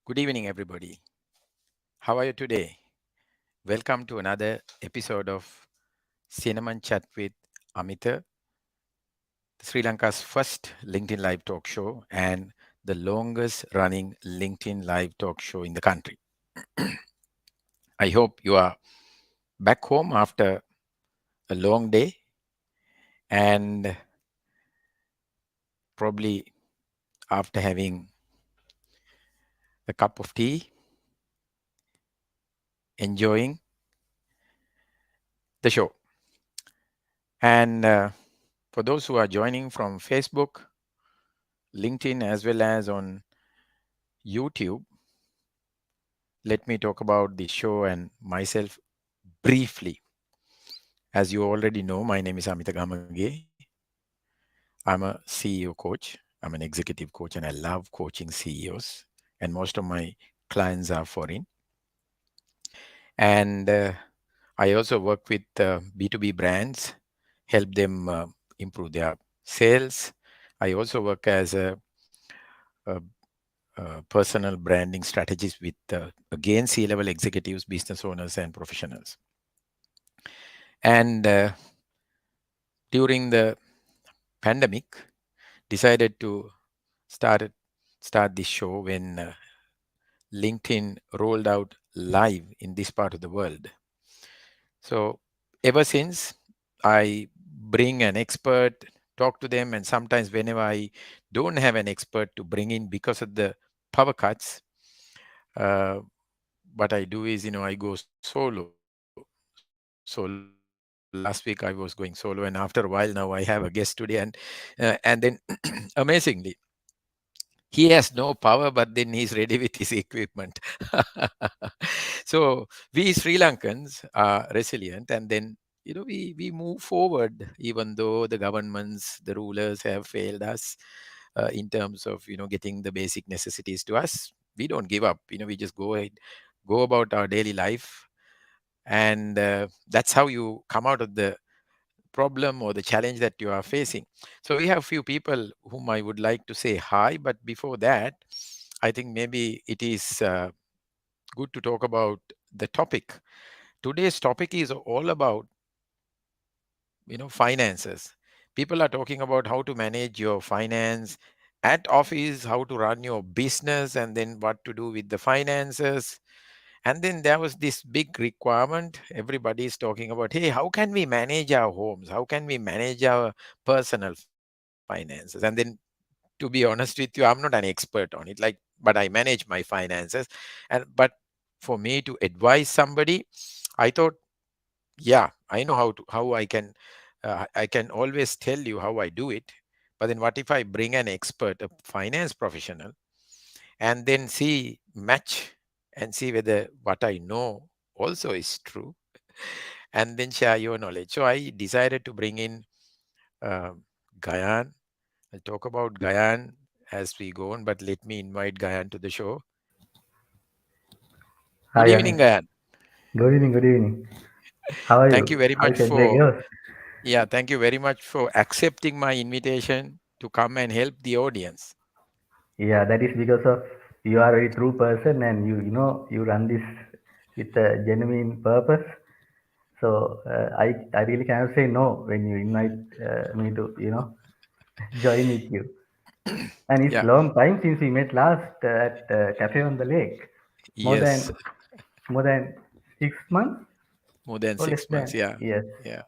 Good evening, everybody. How are you today? Welcome to another episode of Cinnamon Chat with Amita, Sri Lanka's first LinkedIn Live talk show and the longest running LinkedIn Live talk show in the country. I hope you are back home after a long day and probably after having a cup of tea, enjoying the show. And for those who are joining from Facebook, LinkedIn, as well as on YouTube, let me talk about the show and myself briefly. As you already know, my name is Amita Gamage. I'm a CEO coach. I'm an executive coach and I love coaching CEOs. And most of my clients are foreign. And I also work with B2B brands, help them improve their sales. I also work as a, personal branding strategist with, again, C-level executives, business owners, and professionals. And during the pandemic, decided to start start this show when LinkedIn rolled out live in this part of the world. So ever since, I bring an expert, talk to them, and sometimes whenever I don't have an expert to bring in because of the power cuts, uh, what I do is, I go solo. So last week I was going solo, and after a while now I have a guest today, and then amazingly, he has no power, but then he's ready with his equipment. So we Sri Lankans are resilient, and then we move forward, even though the governments, the rulers have failed us in terms of getting the basic necessities to us. We don't give up. We just go ahead, go about our daily life, and that's how you come out of the problem or the challenge that you are facing. So we have few people whom I would like to say hi, but before that, I think maybe it is good to talk about the topic. Today's topic is all about finances. People are talking about how to manage your finance at office, how to run your business, and then what to do with the finances. And then there was this big requirement. Everybody is talking about, hey, how can we manage our homes? How can we manage our personal finances? And then, to be honest with you, I'm not an expert on it. But I manage my finances. But for me to advise somebody, I thought, yeah, I know how I can always tell you how I do it. But then what if I bring an expert, a finance professional, and then match and see whether what I know also is true, and then share your knowledge. So I decided to bring in Gayan. I'll talk about Gayan as we go on, but let me invite Gayan to the show. Good Hi, evening, Amit. Gayan. Good evening, good evening. How are Thank you you? very How much is your day for goes? thank you very much for accepting my invitation to come and help the audience. Yeah, that is because of you are a very true person and you run this with a genuine purpose. So I really cannot say no when you invite me to join with you. And it's Yeah, long time since we met last at Cafe on the Lake. More yes, than more than 6 months more than or less 6 months. than, Yeah, yes. yeah.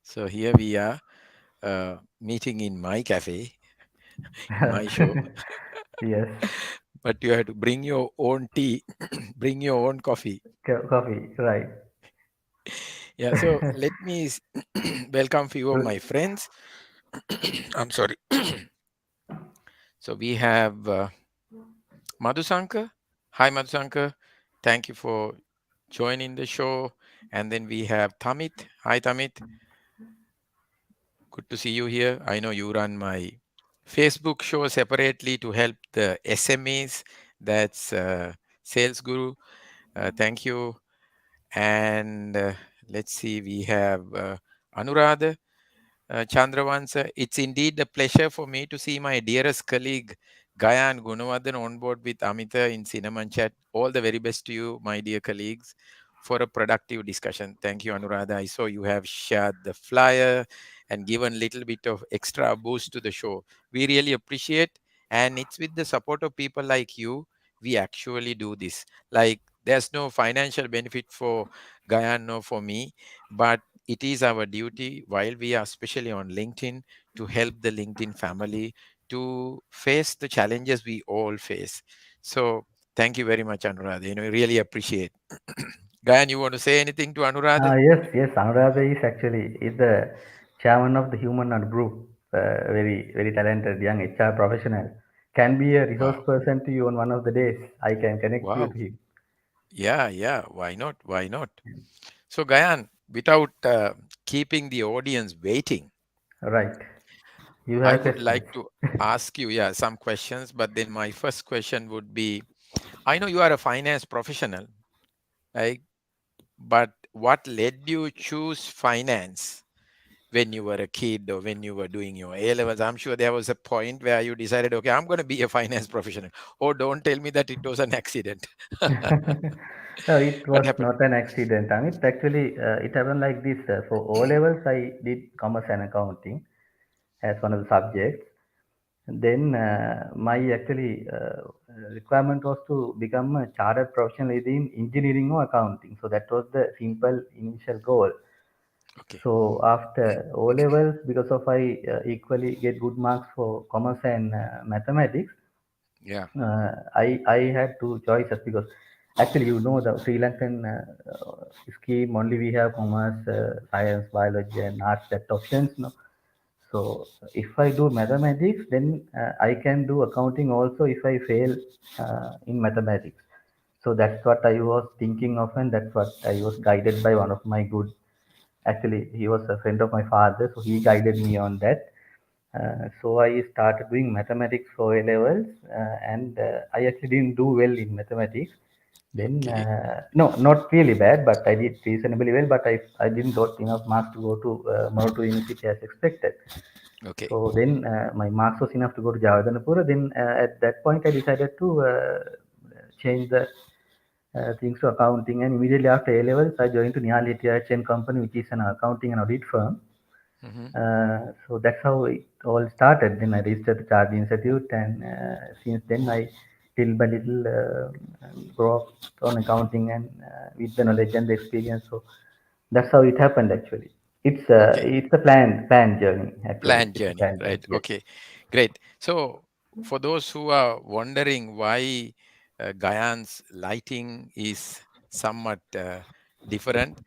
So here we are meeting in my cafe, in my show, Yes. but you have to bring your own tea, bring your own coffee. Coffee, right. Yeah, so let me welcome few of my friends. I'm sorry. So we have Madhusankar. Hi, Madhusankar. Thank you for joining the show. And then we have Tamit. Hi, Tamit. Good to see you here. I know you run my Facebook show separately to help the SMEs. That's Sales Guru. Thank you. And let's see, we have Anuradha Chandravansa. It's indeed a pleasure for me to see my dearest colleague Gaya and Gunawardhan on board with Amita in Cinnamon Chat. All the very best to you, my dear colleagues, for a productive discussion. Thank you, Anuradha. I saw you have shared the flyer and given little bit of extra boost to the show. We really appreciate, and it's with the support of people like you we actually do this. Like there's no financial benefit for Gaya nor for me, but it is our duty while we are especially on LinkedIn to help the LinkedIn family to face the challenges we all face. So thank you very much, Anuradha. Really appreciate. Gayan, you want to say anything to Anuradha? Yes. Anuradha is actually is the chairman of the Human Art Group. Very talented young HR professional. Can be a resource Wow. person to you on one of the days. I can connect you to Wow. him. Yeah, yeah. Why not? Why not? So, Gayan, without keeping the audience waiting, Right. You I have would questions. like to ask you, yeah, some questions. But then my first question would be, I know you are a finance professional, right? But what led you choose finance when you were a kid or when you were doing your A levels? I'm sure there was a point where you decided, okay, I'm going to be a finance professional. Oh, don't tell me that it was an accident. No, it What was happened? not an accident. I mean, actually, it happened like this. For O levels, I did commerce and accounting as one of the subjects. Then my actually requirement was to become a chartered professional either in engineering or accounting. So that was the simple initial goal. Okay. So after O levels, because of I equally get good marks for commerce and mathematics, Yeah. I had two choices because actually the Sri Lankan scheme only we have commerce, science, biology, and arts that options. No, so if I do mathematics, then I can do accounting also if I fail in mathematics. So that's what I was thinking of, and that's what I was guided by one of my good. Actually, he was a friend of my father, so he guided me on that. So I started doing mathematics for A levels, and I actually didn't do well in mathematics. Then Okay. no, not really bad, but I did reasonably well. But I didn't got enough marks to go to Moroto University as expected. Okay. So then my marks was enough to go to Jawaharlal. Then at that point I decided to change the things to accounting, and immediately after A levels I joined to Nihal Hettiarachchi Company, which is an accounting and audit firm. Hmm. So that's how it all started. Then I registered the Chartered Institute, and since then I little by little grow up on accounting and with the knowledge and the experience. So that's how it happened actually. Okay. It's a planned journey actually. Planned It's a journey, planned journey. right? Yes. Okay. Great. So, for those who are wondering why Gayan's lighting is somewhat different,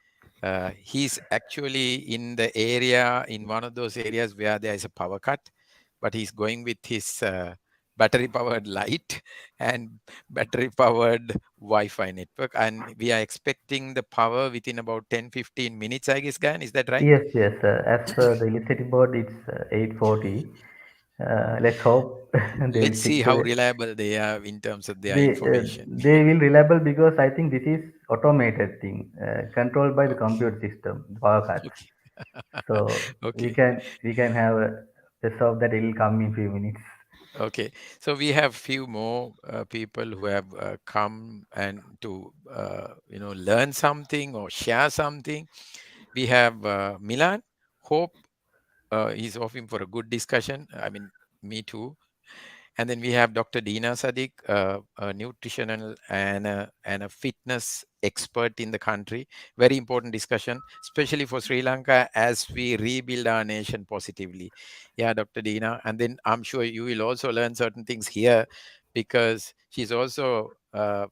he's actually in the area, in one of those areas where there is a power cut, but he's going with his battery powered light and battery powered Wi-Fi network. And we are expecting the power within about 10-15 minutes, I guess, Gayan. Is that right? Yes. As per the electricity board, it's 840. Let's hope they will Let's see stick to how it. reliable they are in terms of their information. They will reliable because I think this is automated thing controlled by the computer system, the power cuts. Okay. So Okay. we can have a test of that. It will come in few minutes. Okay. So we have few more people who have come and to learn something or share something. We have Milan. Hope he's hoping for a good discussion. I mean, me too. And then we have Dr. Dina Sadiq, a nutritional and a fitness expert in the country. Very important discussion, especially for Sri Lanka as we rebuild our nation positively. Yeah, Dr. Dina. And then I'm sure you will also learn certain things here because she's also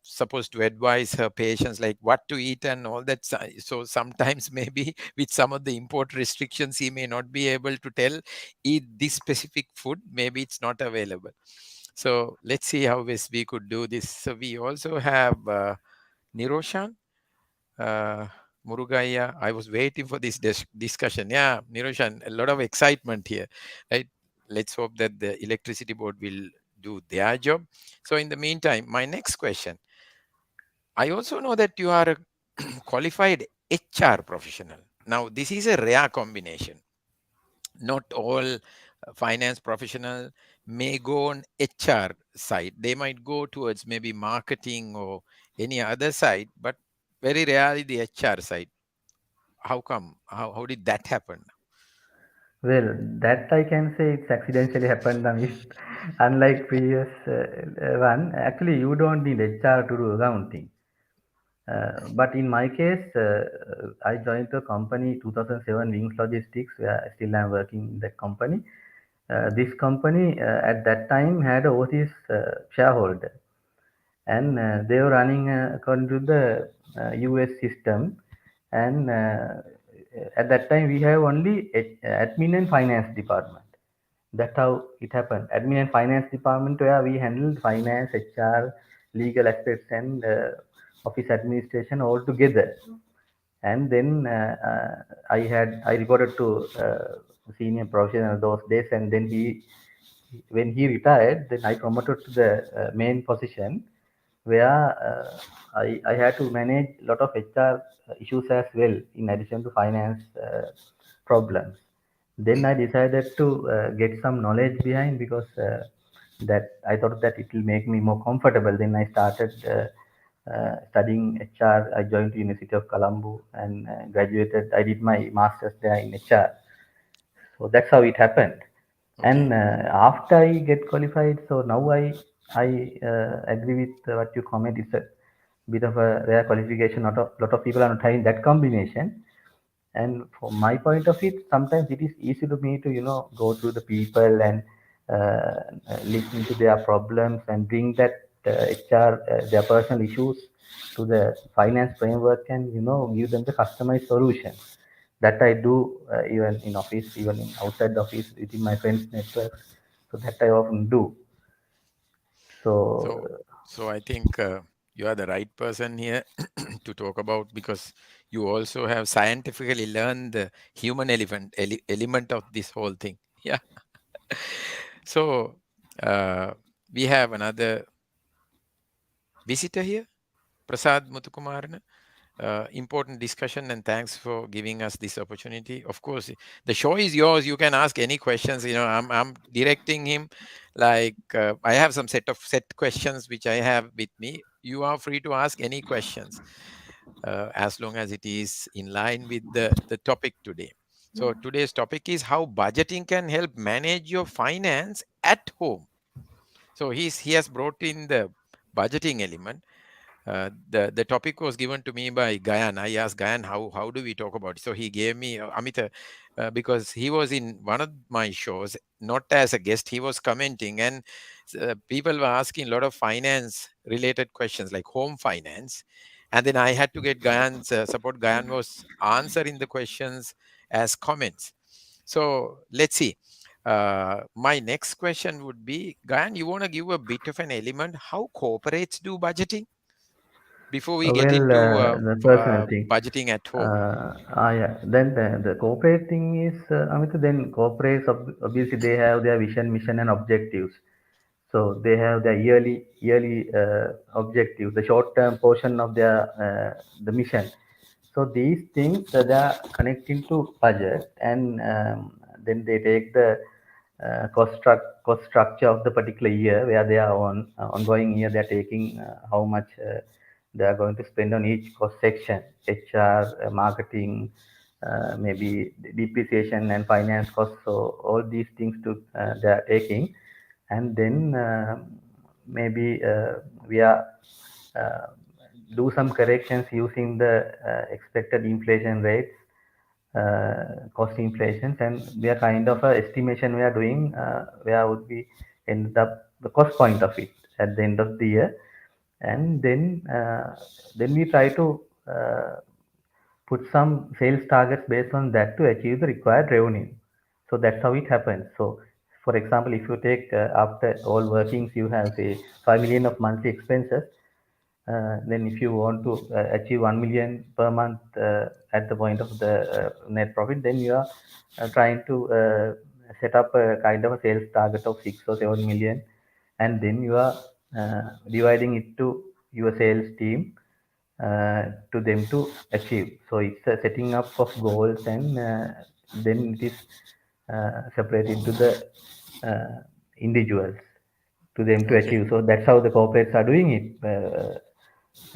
supposed to advise her patients like what to eat and all that. So sometimes maybe with some of the import restrictions, he may not be able to tell eat this specific food. Maybe it's not available. So let's see how best we could do this. So we also have Niroshan uh, Murugaya. I was waiting for this discussion. Yeah, Niroshan, a lot of excitement here, right? Let's hope that the electricity board will do their job. So in the meantime, my next question. I also know that you are a qualified HR professional. Now, this is a rare combination. Not all finance professional may go on HR. side. They might go towards maybe marketing or any other side, but very rarely the HR side. How come? How did that happen? Well, that I can say it's accidentally happened. I mean, unlike previous one, actually you don't need HR to do accounting. But in my case, I joined the company 2007 Wings Logistics, where I still am working in that company. This company at that time had a overseas shareholder, and they were running according to the US system. And at that time, we have only admin and finance department. That's how it happened. Admin and finance department where we handled finance, HR, legal aspects, and office administration all together. And then I reported to senior professional those days, and then when he retired, then I promoted to the main position where I had to manage a lot of HR issues as well in addition to finance problems. Then I decided to get some knowledge behind because that I thought that it will make me more comfortable. Then I started studying HR. I joined the University of Colombo and graduated. I did my master's there in HR. So that's how it happened. Okay. And after I get qualified, so now I agree with what you comment. It's a bit of a rare qualification. Lot of people are not having that combination. And from my point of view, sometimes it is easy to me to go through the people and listen to their problems and bring that HR their personal issues to the finance framework and give them the customized solution. That I do even in office, even in outside the office within my friends network. So that I often do. So So, so I think you are the right person here to talk about, because you also have scientifically learned the human element of this whole thing. Yeah. So we have another visitor here, Prasad Muthukumaran. Important discussion, and thanks for giving us this opportunity. Of course, the show is yours. You can ask any questions. I'm directing him. Like I have some set questions which I have with me. You are free to ask any questions as long as it is in line with the topic today. So today's topic is how budgeting can help manage your finance at home. So he has brought in the budgeting element. The topic was given to me by Gayan. I asked Gayan how do we talk about it. So he gave me Amita, because he was in one of my shows, not as a guest. He was commenting, and people were asking a lot of finance related questions like home finance, and then I had to get Gayan's support. Gayan was answering the questions as comments. So let's see. My next question would be, Gayan, you want to give a bit of an element how corporates do budgeting before we get well, into the personal thing. budgeting at home? Yeah. Then the corporate thing is, Amita, then corporates obviously they have their vision, mission, and objectives. So they have their yearly objective, the short-term portion of their the mission. So these things they are connecting to budget, and then they take the cost structure of the particular year where they are on ongoing year. They are taking how much they are going to spend on each cost section, HR, marketing, maybe depreciation and finance costs. So all these things to they are taking, and then maybe we are uh, do some corrections using the expected inflation rates, cost inflations, and we are kind of a estimation we are doing where would be end up the cost point of it at the end of the year, and then we try to put some sales targets based on that to achieve the required revenue. So that's how it happens. So, for example, if you take after all workings, you have say 5 million of monthly expenses. Then if you want to achieve 1 million per month at the point of the net profit, then you are trying to set up a kind of a sales target of 6 or 7 million, and then you are dividing it to your sales team to them to achieve. So it's a setting up of goals, and then it is separated into the individuals. to them to Okay. achieve. So that's how the corporates are doing it.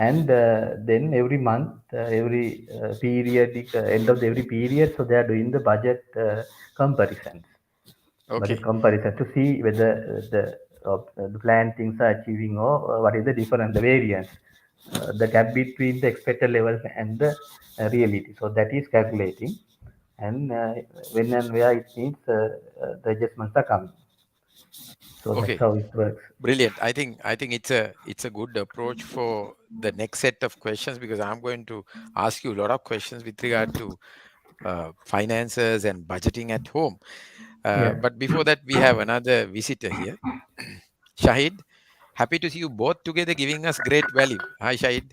And then every month, periodic end of every period, so they are doing the comparisons, budget Okay. comparison to see whether the planned things are achieving or what is the difference, the variance, the gap between the expected levels and the reality. So that is calculating, and when and where it needs, the adjustments are coming. So that's Okay. how it works. Brilliant. I think it's a good approach for the next set of questions, because I'm going to ask you a lot of questions with regard to finances and budgeting at home. Yeah. But before that, we have another visitor here. Shahid, happy to see you both together giving us great value. Hi, Shahid.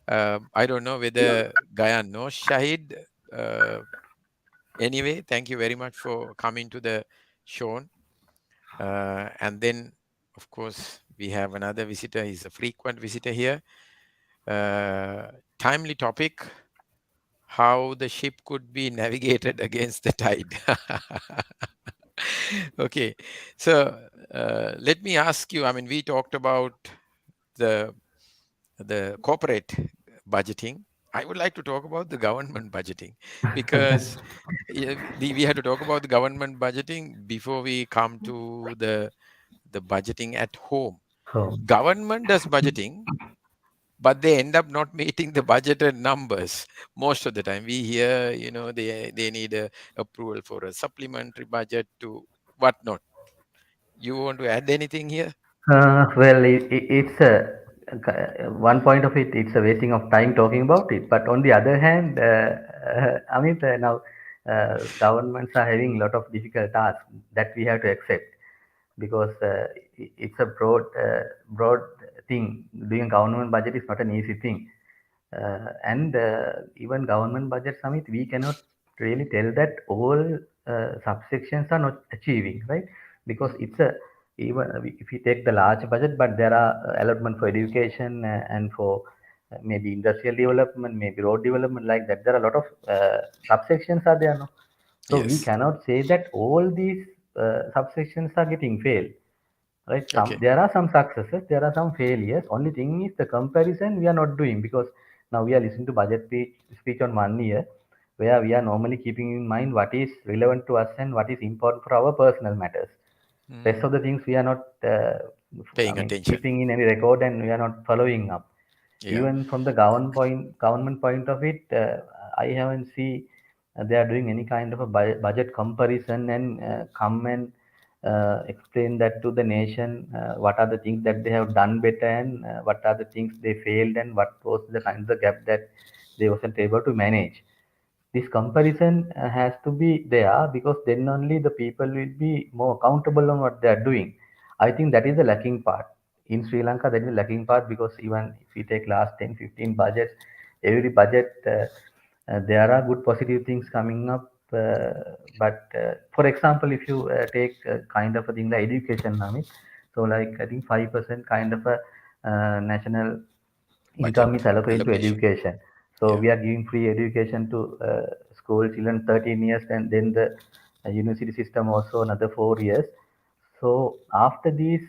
I don't know whether Gayan knows Shahid. Uh, anyway, thank you very much for coming to the show. And then, of course, we have another visitor. He's a frequent visitor here. Uh, Timely topic: how the ship could be navigated against the tide. Okay, so let me ask you. I mean, we talked about the corporate budgeting. I would like to talk about the government budgeting, because we had to talk about the government budgeting before we come to the budgeting at home. So, Government does budgeting, but they end up not meeting the budgeted numbers most of the time. We hear, they need a approval for a supplementary budget to whatnot. You want to add anything here? well, it's a one point of it. It's a wasting of time talking about it. But on the other hand, Amit, now governments are having a lot of difficult tasks that we have to accept, because it's a broad thing. Doing government budget is not an easy thing. And even government budget summit, we cannot really tell that all subsections are not achieving, right? Because Mm, it's a even if you take the large budget, but there are allotment for education and for maybe industrial development, maybe road development, like that. There are a lot of subsections are there, no? So we yes. cannot say that all these subsections are getting failed, right? Some, Okay. there are some successes, there are some failures. Only thing is the comparison we are not doing, because now we are listening to speech on 1 year, where we are normally keeping in mind what is relevant to us and what is important for our personal matters. Rest of Mm, the things we are not, I paying mean, attention. keeping in any record, and we are not following up. Yeah. Even from the government point of it, I haven't see they are doing any kind of a budget comparison and come and explain that to the nation, what are the things that they have done better, and what are the things they failed, and what was the kind of the gap that they wasn't able to manage. This comparison has to be there, because then only the people will be more accountable on what they are doing. I think that is the lacking part in Sri Lanka. That is the lacking part, because even if we take last 10-15 budgets, every budget, there are good positive things coming up, but for example, if you take kind of a thing like education, Namit, so like I think 5% kind of a national Budget income is allocated to allocation. education. So Yeah. we are giving free education to school children 13 years, and then the university system also another 4 years. So after this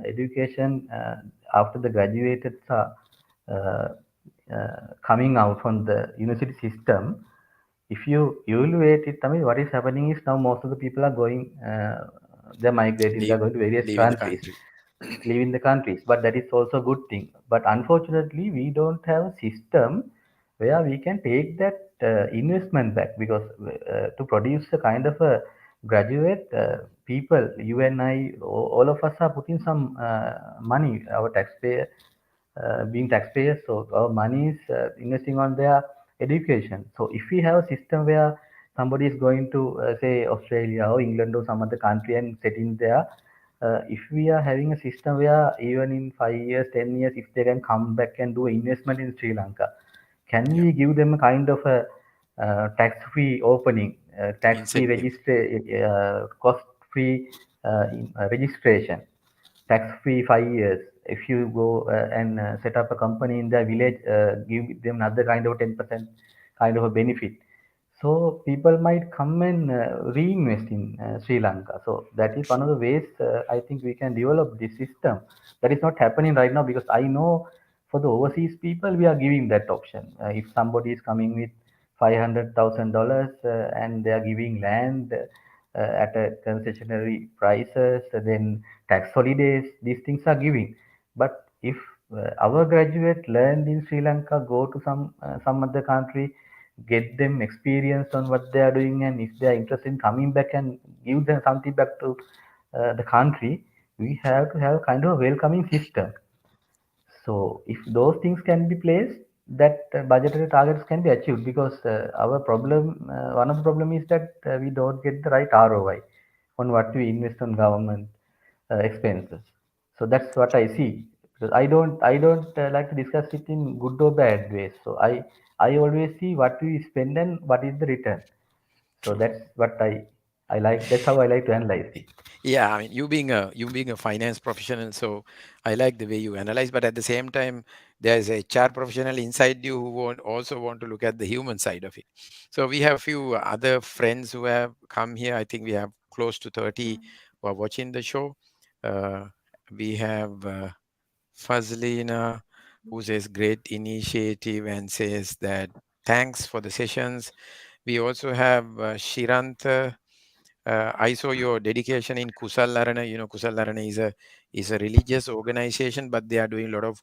education, after the graduated are uh, coming out from the university system, if you evaluate it, I mean, what is happening is now most of the people are going, they're migrating, they're Leave going to various leaving the countries, country. leaving the countries. But that is also a good thing. But unfortunately, we don't have a system where we can take that investment back, because to produce a kind of a graduate people, you and I, all of us are putting some money, our taxpayer, being taxpayers, so our money is investing on their education. So if we have a system where somebody is going to say Australia or England or some other country and setting there, if we are having a system where even in 5 years, 10 years, if they can come back and do investment in Sri Lanka, can Yeah. we give them a kind of a tax-free opening, tax-free Incentive. cost-free registration, tax-free 5 years? If you go and set up a company in their village, give them another kind of 10% kind of a benefit. So people might come and reinvest in Sri Lanka. So that is one of the ways I think we can develop this system. That is not happening right now because I know for the overseas people we are giving that option. If somebody is coming with $500,000 and they are giving land at a concessionary prices, then tax holidays, these things are giving. But if our graduate learned in Sri Lanka, go to some other country, get them experience on what they are doing, and if they are interested in coming back and give them something back to the country, we have to have kind of a welcoming system. So if those things can be placed, that budgetary targets can be achieved because our problem, one of the problem is that we don't get the right ROI on what we invest on government expenses. So that's what I see. Because I don't like to discuss it in good or bad ways. So I always see what we spend and what is the return. So True. that's what I like. That's how I like to analyze it. Yeah, I mean, you being a finance professional, so I like the way you analyze. But at the same time, there's a HR professional inside you who also want to look at the human side of it. So we have few other friends who have come here. I think we have close to 30 who are watching the show. Uh, we have Fazlina, who says great initiative and says that thanks for the sessions. We also have Shirant. I saw your dedication in Kusal Larana. You know, Kusal Larana is a religious organization, but they are doing a lot of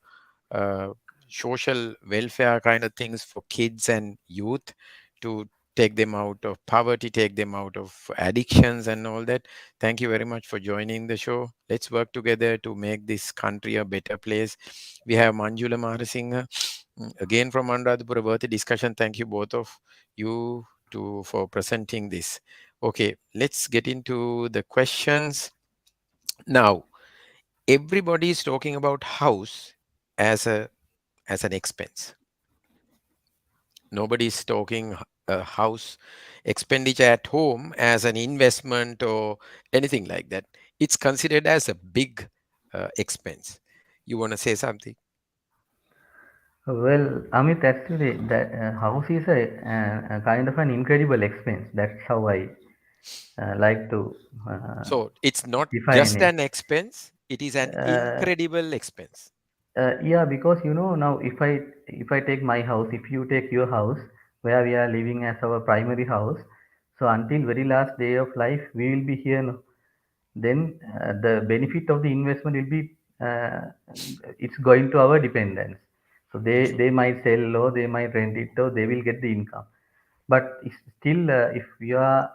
uh, social welfare kind of things for kids and youth to take them out of poverty, take them out of addictions and all that. Thank you very much for joining the show. Let's work together to make this country a better place. We have Manjula Maharasinghe again from Anuradhapura. Worthy discussion. Thank you both of you to for presenting this. Okay, let's get into the questions now. Everybody is talking about house as an expense. Nobody is talking a house expenditure at home as an investment or anything like that. It's considered as a big expense. You want to say something? Well, Amit, actually, that house is a kind of an incredible expense. That's how I like to uh, So it's not define just it. an expense; it is an Uh, incredible expense. yeah, because now if I take my house, if you take your house where we are living as our primary house, so until very last day of life we will be here. No? Then the benefit of the investment will be it's going to our dependents. So they True. they might sell or they might rent it or they will get the income. But it's still, if you are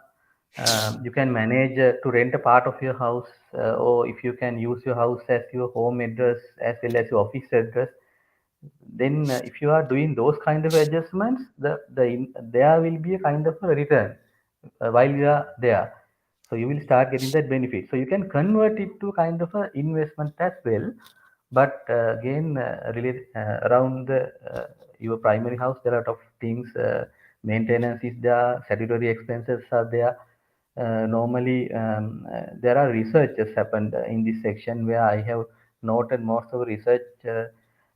you can manage to rent a part of your house, or if you can use your house as your home address as well as your office address, then if you are doing those kind of adjustments, there will be a kind of a return while you are there. So you will start getting that benefit. So you can convert it to kind of a investment as well. But again, really around your primary house, there are a lot of things. Maintenance is there, statutory expenses are there. Normally, there are researches happened in this section where I have noted most of the research.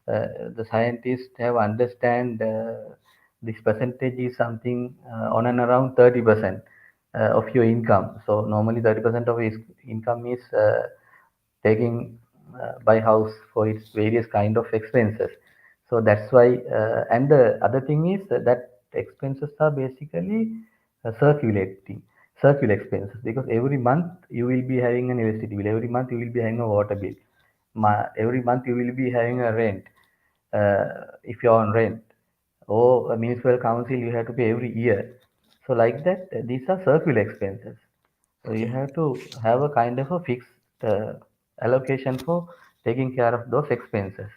The scientists have understand this percentage is something on and around 30% of your income. So normally 30% of his income is taking by house for its various kind of expenses. So that's why, and the other thing is that expenses are basically circular expenses, because every month you will be having an electricity bill, every month you will be having a water bill, every month you will be having a rent, if you're on rent, or a municipal council you have to pay every year. So like that, these are circular expenses. So you Okay. have to have a kind of a fixed allocation for taking care of those expenses.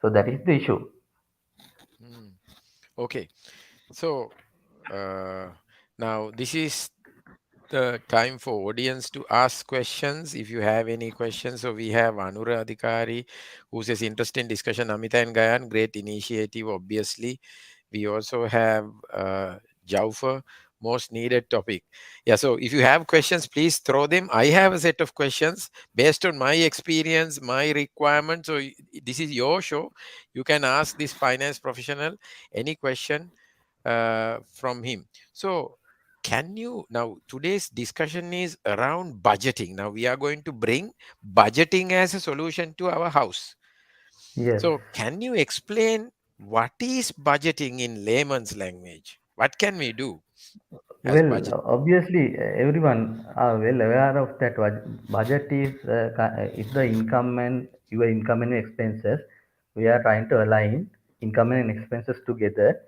So that is the issue. Hmm. Okay. So now this is the time for audience to ask questions. If you have any questions, so we have Anura Adhikari who says interesting discussion. Amita and Gayan, great initiative. Obviously, we also have Jaufer, most needed topic. Yeah. So if you have questions, please throw them. I have a set of questions based on my experience, my requirements. So this is your show. You can ask this finance professional any question. from him. So, can you now? Today's discussion is around budgeting. Now, we are going to bring budgeting as a solution to our house. Yes. So, can you explain what is budgeting in layman's language? What can we do as Well, budget? obviously, everyone are well aware of that. Budget is the income and your income and expenses. We are trying to align income and expenses together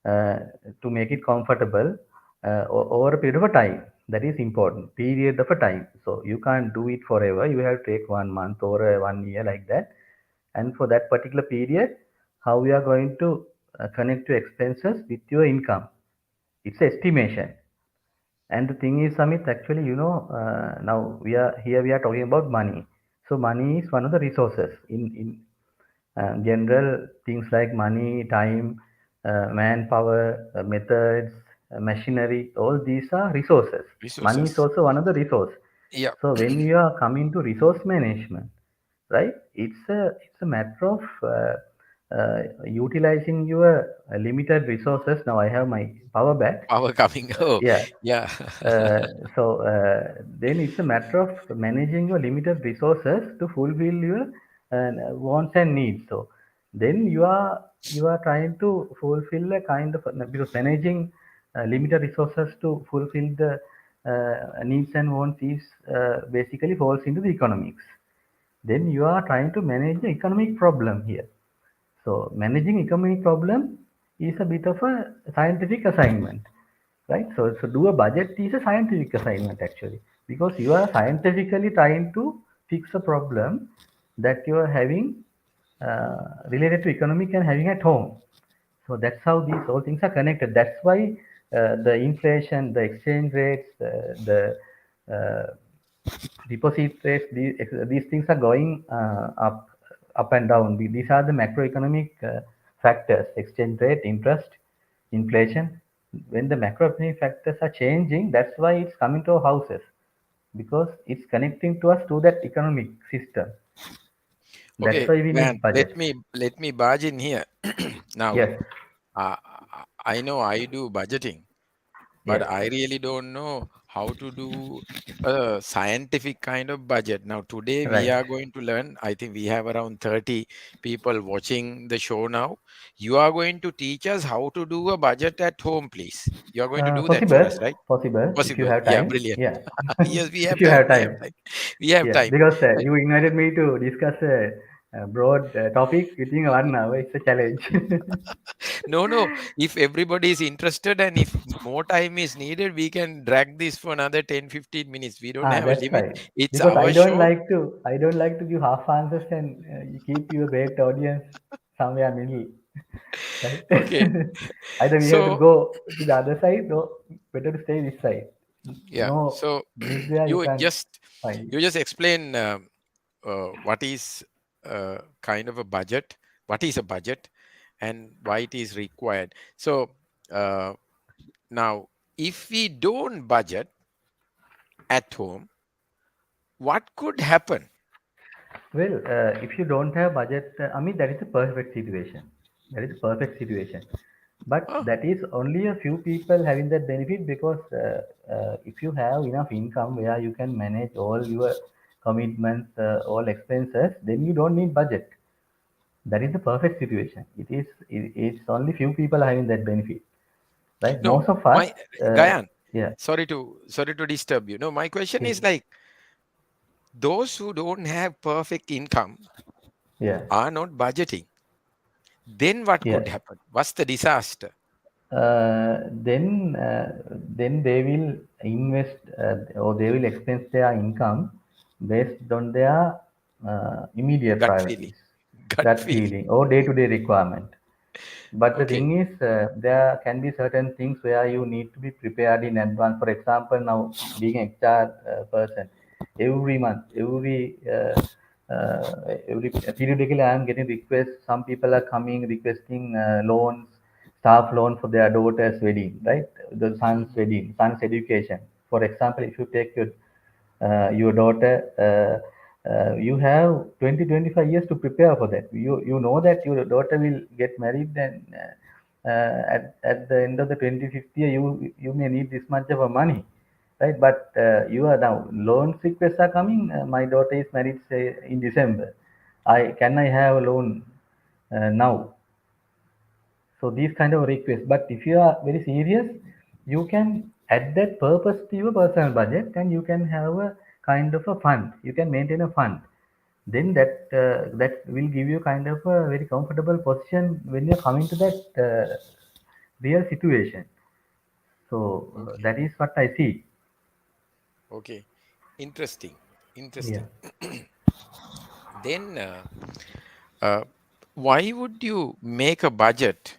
uh, to make it comfortable over a period of a time. That is important. Period of a time. So you can't do it forever. You have to take 1 month or 1 year like that. And for that particular period, how we are going to connect your expenses with your income. It's estimation. And the thing is, Amit, actually, now we are talking about money. So money is one of the resources in general. Things like money, time, manpower, methods, machinery, all these are resources. Money is Resources. also one of the resource. Yeah. So when you are coming to resource management, right? It's a matter of utilizing your limited resources. Now I have my power back. Power coming. Oh, Yeah. yeah. Then it's a matter of managing your limited resources to fulfill your wants and needs. So then you are trying to fulfill a kind of, because managing limited resources to fulfill the needs and wants is basically falls into the economics. Then you are trying to manage the economic problem here. So managing economic problem is a bit of a scientific assignment, right? So do a budget is a scientific assignment actually, because you are scientifically trying to fix a problem that you are having related to economic and having at home. So that's how these all things are connected. That's why the inflation, the exchange rates, the deposit rates, these things are going up and down. These are the macroeconomic factors: exchange rate, interest, inflation. When the macroeconomic factors are changing, that's why it's coming to our houses, because it's connecting to us to that economic system. That's Okay, why we man. need Let budgets. me let me barge in here. Now, Yes, uh, I know I do budgeting, but yes, I really don't know how to do a scientific kind of budget. Now, today we right. are going to learn. I think we have around 30 people watching the show now. You are going to teach us how to do a budget at home, please. You are going to do that for Possible, us, right? possible if you Possible. have Yeah, time. brilliant. Yeah, Yes, we if have you time. have We have time. time. We have Yeah, time. because Right? you invited me to discuss a broad topic within 1 hour. It's a challenge. No, no. If everybody is interested and if more time is needed, we can drag this for another 10, 15 minutes. We don't have a That's limit. fine. It's Because our show. I don't like to give half answers and you keep your great audience somewhere middle, right? Okay. Either we have to So, go to the other side or better to stay this side. yeah. No, So middle there you you can just find it. you just explain what is kind of a budget, what is a budget, and why it is required. So uh, now, if we don't budget at home, what could happen? Well, if you don't have budget, I mean, that is a perfect situation. That is a perfect situation. But Oh, that is only a few people having that benefit, because if you have enough income where you can manage all your commitments, all expenses, then you don't need budget. That is the perfect situation. It's only few people having that benefit, right? no, Most of us, my uh, Gayan. yeah, Sorry to disturb you. No, my question yeah, is like those who don't have perfect income yeah, are not budgeting. Then what yeah. could happen? What's the disaster? Then they will invest, or they will expense their income based on their immediate Gut feeling. priorities, Gut gut feeling. feeling, or day-to-day requirement. But the Okay. thing is, there can be certain things where you need to be prepared in advance. For example, now being HR person, every month, every periodically, I am getting requests. Some people are coming requesting loans, staff loan for their daughter's wedding, right? The son's Mhm. wedding, son's education. For example, if you take your daughter, you have 20 25 years to prepare for that. You know that your daughter will get married and at the end of the 25th year, you may need this much of a money, right? But you are now loan requests are coming. My daughter is married, say in December. I have a loan now? So these kind of requests. But if you are very serious, you can add that purpose to your personal budget, and you can have a kind of a fund. You can maintain a fund. Then that will give you kind of a very comfortable position when you're coming to that real situation. So Okay. that is what I see. Okay. Interesting. Yeah. Interesting. Then, uh, why would you make a budget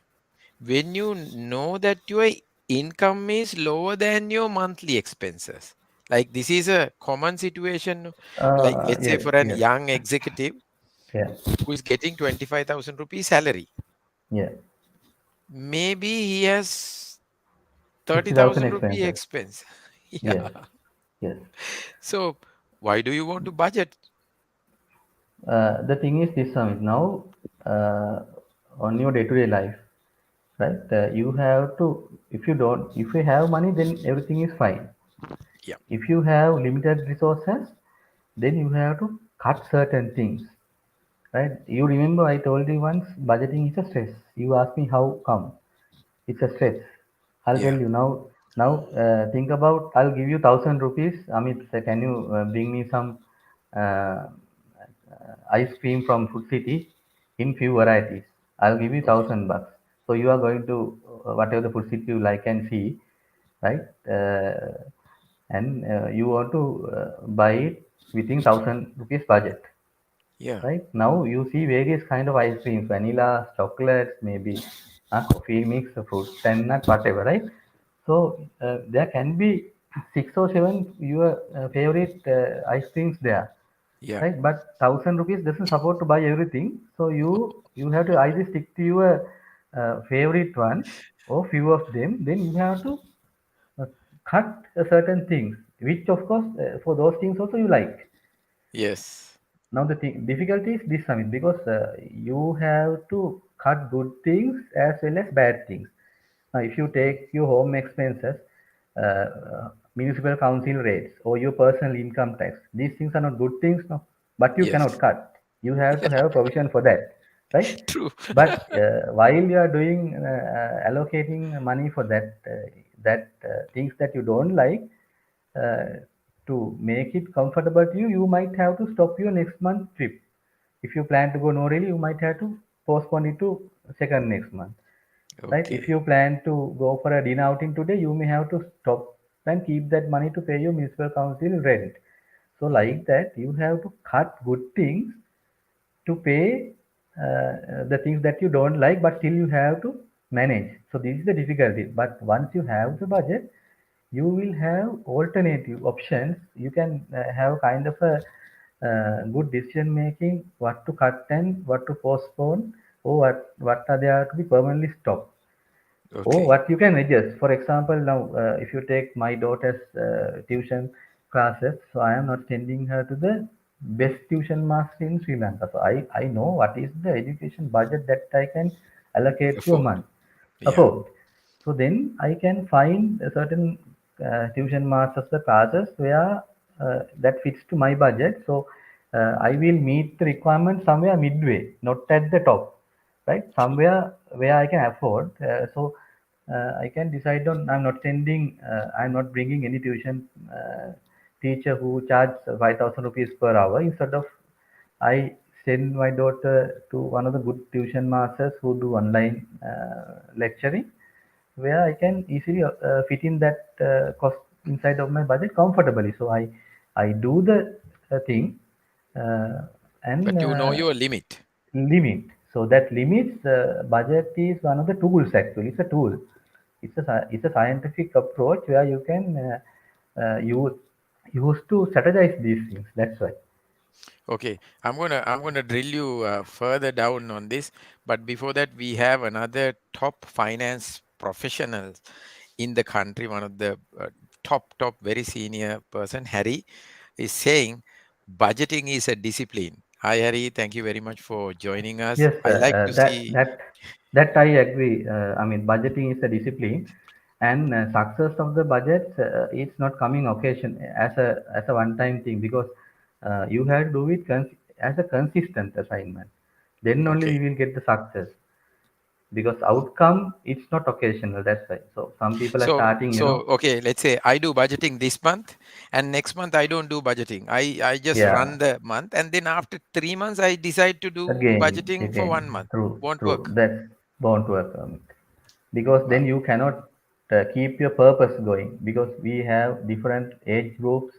when you know that your income is lower than your monthly expenses? Like this is a common situation. Like let's say Yes. for an Yes. young executive Yeah. who is getting 25,000 rupees salary, Yeah. maybe he has 50,000 30,000 rupee expenses. expense. Yes. Yeah. Yes. So why do you want to budget? The thing is this, now uh, on your day-to-day life, right? You have to, if you have money, then everything is fine. Yeah. If you have limited resources, then you have to cut certain things, right? You remember I told you once, budgeting is a stress. You ask me how come? It's a stress. I'll tell Yeah. you now. Now think about. I'll give you 1,000 rupees. Amit, say, can you bring me some ice cream from Food City in few varieties? I'll give you Okay. $1,000. So you are going to whatever the Food City you like and see, right? And you want to buy it within 1,000 rupees budget. Yeah. Right now, you see various kind of ice creams, vanilla, chocolates, maybe coffee mix, fruit and nut, whatever, right? So there can be six or seven your favorite ice creams there, Yeah. right? But 1,000 rupees doesn't support to buy everything, so you have to either stick to your favorite one or few of them. Then you have to uh, cut certain things, which of course for those things also you like. Yes. Now the difficulty is this, Amit, because you have to cut good things as well as bad things. Now, if you take your home expenses, municipal council rates, or your personal income tax, these things are not good things, no. But you cannot Yes. cut. You have to Yeah. have a provision for that, right? True. But while you are doing allocating money for that things that you don't like, uh, to make it comfortable to you, you might have to stop your next month trip. If you plan to go Norili, you might have to postpone it to second next month, right? If Okay. you plan to go for a dinner outing today, you may have to stop and keep that money to pay your municipal council rent. So Hmm. like that, you have to cut good things to pay the things that you don't like, but still you have to manage. So this is the difficulty. But once you have the budget, you will have alternative options. You can have kind of a good decision making, what to cut and what to postpone, or what are there to be permanently stopped, or Okay. what you can adjust. For example, now if you take my daughter's tuition classes, so I am not sending her to the best tuition master in Sri Lanka. So I know what is the education budget that I can allocate to a Afford. month, Yeah. afford. So then I can find a certain tuition masters, the classes where that fits to my budget. So I will meet the requirement somewhere midway, not at the top, right? True. Somewhere where I can afford. So I can decide on. I'm not sending. I'm not bringing any tuition teacher who charge 5,000 rupees per hour. Instead of, I send my daughter to one of the good tuition masters who do online lecturing, where I can easily fit in that cost inside of my budget comfortably. So I do the thing uh, and But you know your limit. limit. So that limits budget is one of the tools actually. It's a tool. It's a scientific approach where you can use to strategize these things. That's why. Okay. I'm gonna drill you further down on this. But before that, we have another top finance professionals in the country. One of the top very senior person, Harry, is saying budgeting is a discipline. Hi, Hari. Thank you very much for joining us. Yes, I like to see. that I agree. I mean, budgeting is a discipline, and success of the budget it's not coming occasion as a one time thing because you have to do it as a consistent assignment. Then only we Okay. will get the success because outcome it's not occasional. That's why. So some people are starting, Okay, let's say I do budgeting this month, and next month I don't do budgeting. I just yeah, run the month, and then after 3 months I decide to do budgeting for again, 1 month. Won't true. work. That's bound to work. Because then Wow. you cannot keep your purpose going because we have different age groups,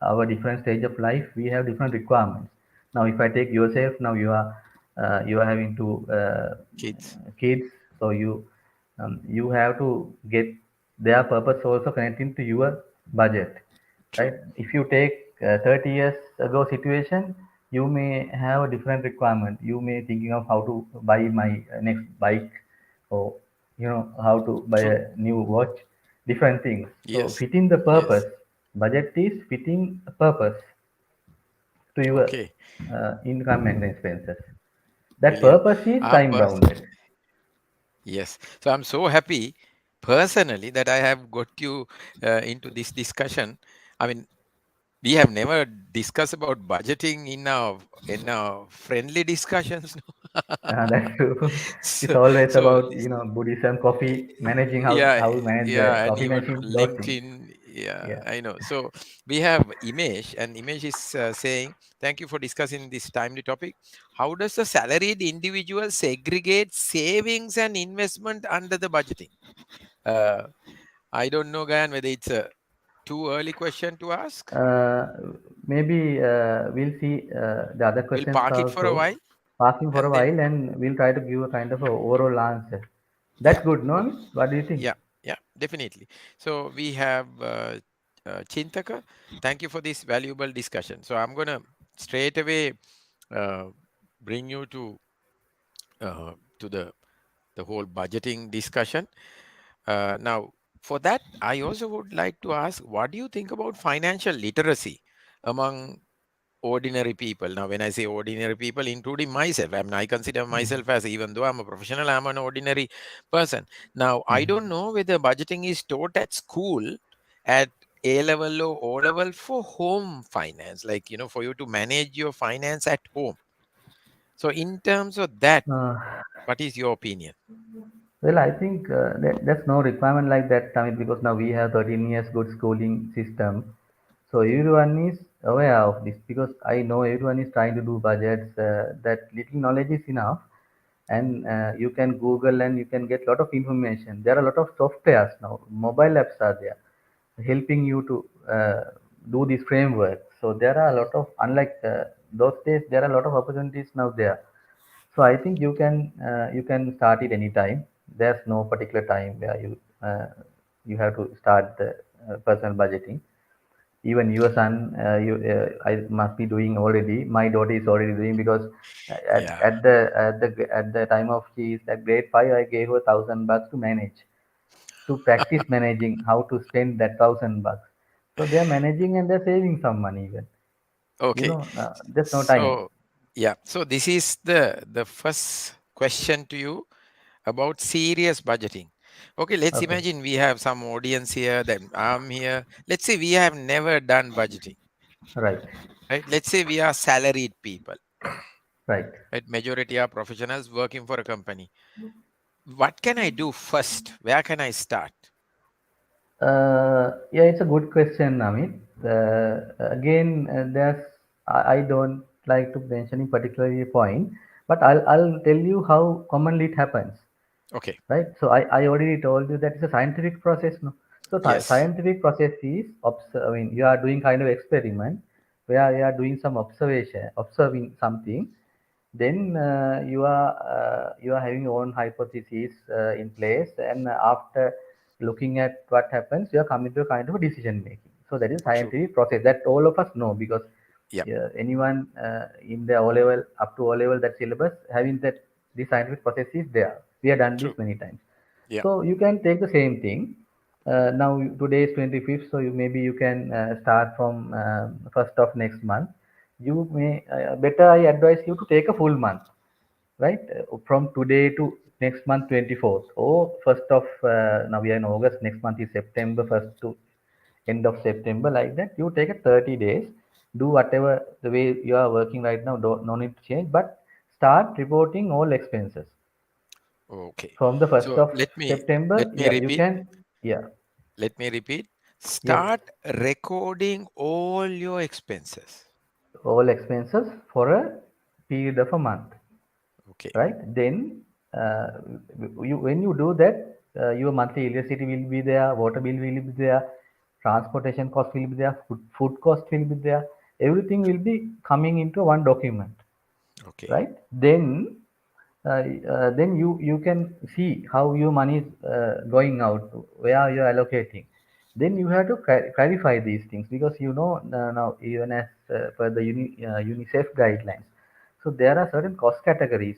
our different stage of life, we have different requirements. Now if I take yourself, now you are having two Kids. kids, so you have to get their purpose also connecting to your budget, right? True. If you take 30 years ago situation, you may have a different requirement. You may thinking of how to buy my next bike, or how to buy True. a new watch, different things. So Yes. fitting the purpose, Yes. budget is fitting a purpose to your Okay. income and expenses. That Brilliant. purpose is I'm time pers- bounded. yes. So I'm so happy personally that I have got you into this discussion. I mean, we have never discussed about budgeting in our friendly discussions. That's true. It's so, always so about Buddhism, coffee, managing yeah, how we manage the yeah, and coffee even machine, those things. LinkedIn. Yeah, Yeah. I know. So we have Imesh, and Imesh is saying, "Thank you for discussing this timely topic. How does the salaried individual segregate savings and investment under the budgeting?" Uh, I don't know, Gayan, whether it's a too early question to ask. Uh, Maybe we'll see the other We'll questions park it for a also, while, passing for a and then while, and we'll try to give a kind of a overall answer. yeah. That's good, no? Amit? What do you think? Yeah, yeah, definitely. So we have Chintaka. Thank you for this valuable discussion. So I'm gonna straight away uh, bring you to the whole budgeting discussion. Now, for that, I also would like to ask, what do you think about financial literacy among ordinary people? Now, when I say ordinary people, including myself, I mean, I consider myself as, even though I'm a professional, I'm an ordinary person. Now, I don't know whether budgeting is taught at school at A level or O level for home finance, like, for you to manage your finance at home. So, in terms of that, Uh, what is your opinion? well, I think there's no requirement like that, Amit, because now we have 13 years good schooling system. So everyone is aware of this because I know everyone is trying to do budgets. That little knowledge is enough, and you can Google and you can get a lot of information. There are a lot of softwares now, mobile apps are there, helping you to do this framework. So there are a lot of, unlike those days, there are a lot of opportunities now there. So I think you can start it anytime. There's no particular time where you have to start the personal budgeting. Even your son, I must be doing already. My daughter is already doing because Yeah. at the time of she is at grade five, I gave her $1,000 to manage, to practice managing how to spend that $1,000. So they are managing and they're saving some money even. Okay. There's no time. So, yeah. So this is the first question to you about serious budgeting. Okay, let's Okay, imagine we have some audience here, then I'm here. Let's say we have never done budgeting, right, right? Let's say we are salaried people, right. right? Majority are professionals working for a company. What can I do first? Where can I start? Yeah, it's a good question, Amit. Again, I don't like to mention in particularly a point, but I'll tell you how commonly it happens, Okay. right? So I already told you that it's a scientific process, no? So Yes. scientific process is, I mean, you are doing kind of experiment where you are doing some observation, observing something, then you are having your own hypotheses in place, and after looking at what happens, you are coming to a kind of a decision making. So that is True. scientific process that all of us know because Yeah. anyone in the O level up to O level that syllabus having that the scientific process is there. We have done this True. many times. Yeah. So you can take the same thing. Now today is 25th, so maybe you can start from first of next month. you may better I advise you to take a full month, right? From today to next month 24th or first of now we are in August. Next month is September 1st to end of September, like that. You take a 30 days, do whatever the way you are working right now. Don't no need to change, but start reporting all expenses Okay. from the first So of September. let me Yeah, you repeat. can. Yeah, Let me repeat. yes, Start recording all your expenses. all expenses for a period of a month, Okay. right? Then uh, when you do that, your monthly electricity will be there, water bill will be there, transportation cost will be there, food cost will be there, everything will be coming into one document, Okay. right? Then you can see how your money is going out, where you are allocating. Then you have to clarify these things, because now, even as per the UNICEF guidelines, so there are certain cost categories.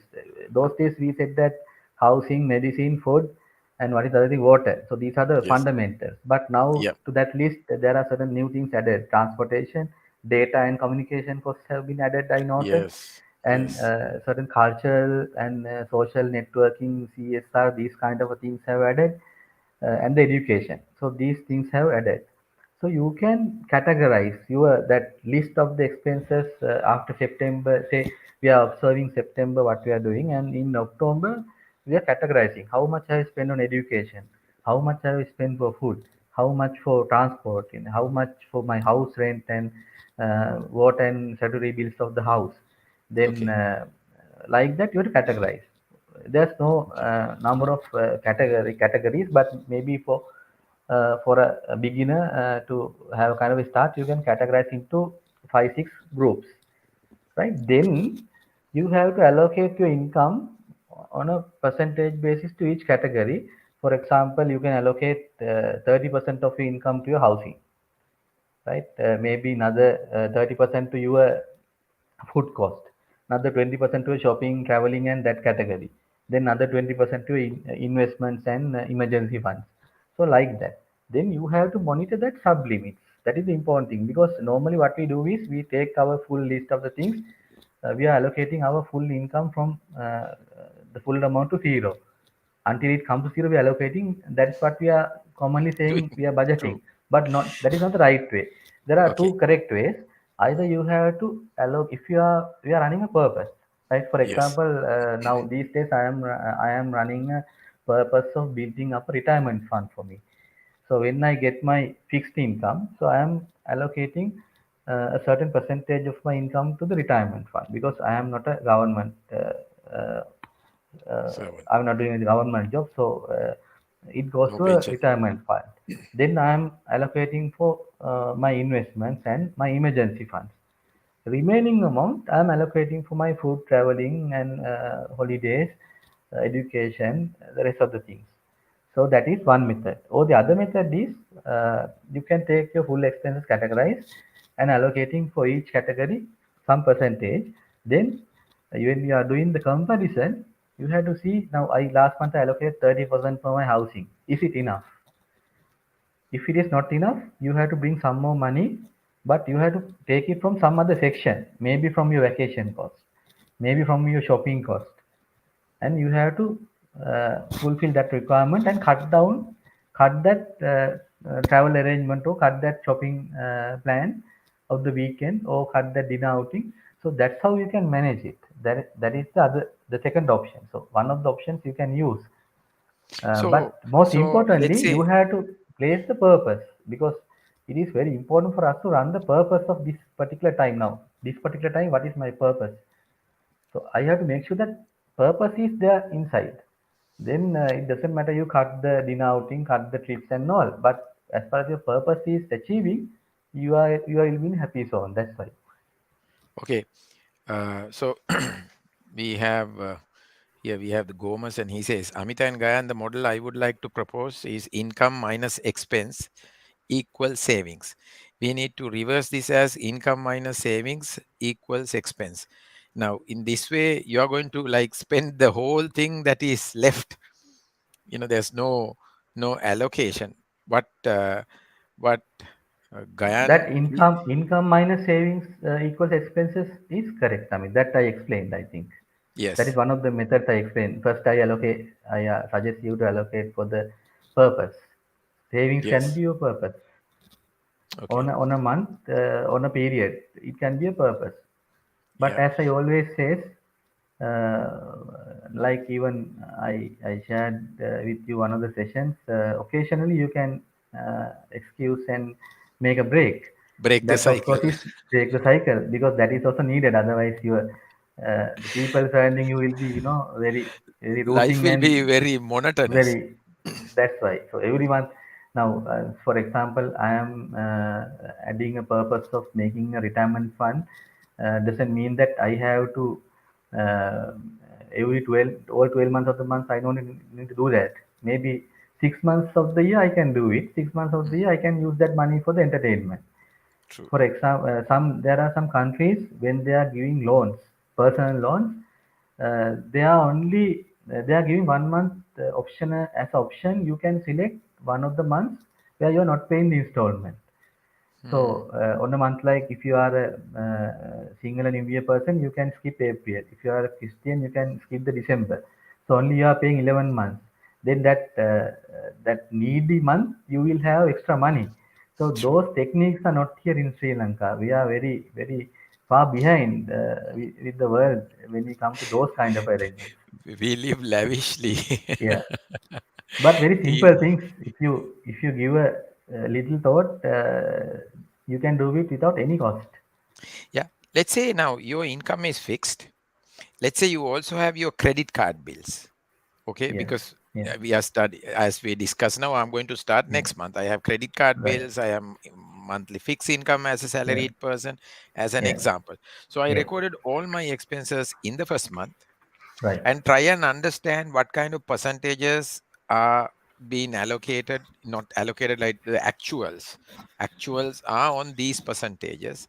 Those days we said that housing, medicine, food, and what is the other thing, water. So these are the Yes. fundamentals. But now Yeah. to that list there are certain new things added. Transportation, data and communication costs have been added, I noted, Yes. and Yes. certain cultural and social networking, CSR, these kind of things have added, and the education. So these things have added. So you can categorize your that list of the expenses after September. Say we are observing September what we are doing, and in October we are categorizing how much I spend on education, how much I spend for food, how much for transport, and how much for my house rent and water and statutory bills of the house. Then Okay. like that you have to categorize. There's no Okay. number of categories, but maybe for a beginner to have kind of a start, you can categorize into 5 6 groups, right? Then you have to allocate your income on a percentage basis to each category. For example, you can allocate 30% of your income to your housing, right? Maybe another 30% to your food cost, another 20% to shopping, traveling, and that category. Then another 20% to investments and emergency funds. So like that. Then you have to monitor that sub limits. That is the important thing, because normally what we do is we take our full list of the things. We are allocating our full income from the full amount to zero. Until it comes to zero, we are allocating. That's what we are commonly Doing saying we are budgeting, true. but not that is not the right way. There are Okay. two correct ways. Either you have to allow, if we are running a purpose, right? For Yes. example, now these days I am running a purpose of building up a retirement fund for me. So when I get my fixed income, so I am allocating a certain percentage of my income to the retirement fund, because I am not a government. Seven. I'm not doing a government job, so it goes No to a pension. retirement fund. Then I am allocating for my investments and my emergency funds. Remaining amount I am allocating for my food, traveling, and holidays, education, the rest of the things. So that is one method. Or the other method is you can take your full expenses categorized and allocating for each category some percentage. Then when you are doing the comparison, you have to see, now I last month I allocated 30% for my housing. Is it enough? If it is not enough, you have to bring some more money, but you have to take it from some other section, maybe from your vacation cost, maybe from your shopping cost, and you have to fulfill that requirement and cut that travel arrangement, or cut that shopping plan of the weekend, or cut that dinner outing. So that's how you can manage it. That is the second option. So one of the options you can use, So but most let's importantly, you say, have to place the purpose, because it is very important for us to run the purpose of this particular time now. This particular time, what is my purpose? So I have to make sure that purpose is there inside. Then it doesn't matter you cut the dinner outing, cut the trips and all. But as far as your purpose is achieving, you are in happy zone. That's why. okay. So we have here we have the Gomes, and he says, Amita and Gayan, the model I would like to propose is income minus expense equals savings. We need to reverse this as income minus savings equals expense. Now, in this way, you are going to like spend the whole thing that is left. There's no allocation. What That Gayan, income minus savings equals expenses is correct. I mean, that I explained, I think. That is yes, one of the methods I explained. First, I suggest you to allocate for the purpose. Savings can yes, be your purpose. okay, On a month, on a period, it can be a purpose. But yeah, as I always says, uh, like even I shared with you one of the sessions, occasionally you can excuse and make a break. break the That of cycle. course is break the cycle, because that is also needed. Otherwise, the people surrounding you will be, very Life rooting will be and very monotonous. very. That's why. So every month now, for example, I am adding a purpose of making a retirement fund. Doesn't mean that I have to uh, every 12 all 12 months of the month I don't need to do that. Maybe 6 months of the year I can do it. 6 months of the Mm, year I can use that money for the entertainment. true. For example, some there are some countries when they are giving loans, personal loans, they are giving 1 month option as option. You can select one of the months where you are not paying the installment. Hmm, So on a month, like if you are a single and New Year person, you can skip April. If you are a Christian, you can skip the December. So only you are paying 11 months. Then that needy month, you will have extra money. So true. those techniques are not here in Sri Lanka. We are very very far behind with the world when we come to those kind of arrangements. We live lavishly. Yeah, but very E- simple things. If you give a little thought, you can do it without any cost. Yeah. Let's say now your income is fixed. Let's say you also have your credit card bills. Okay, Yes. because Yeah. we are study as we discuss now. I'm going to start Yeah. next month. I have credit card Right. bills. I have monthly fixed income as a Yeah. salaried person, as an Yeah. example. So I Yeah. recorded all my expenses in the first month Right. and try and understand what kind of percentages are being allocated, not allocated like the actuals. Actuals are on these percentages.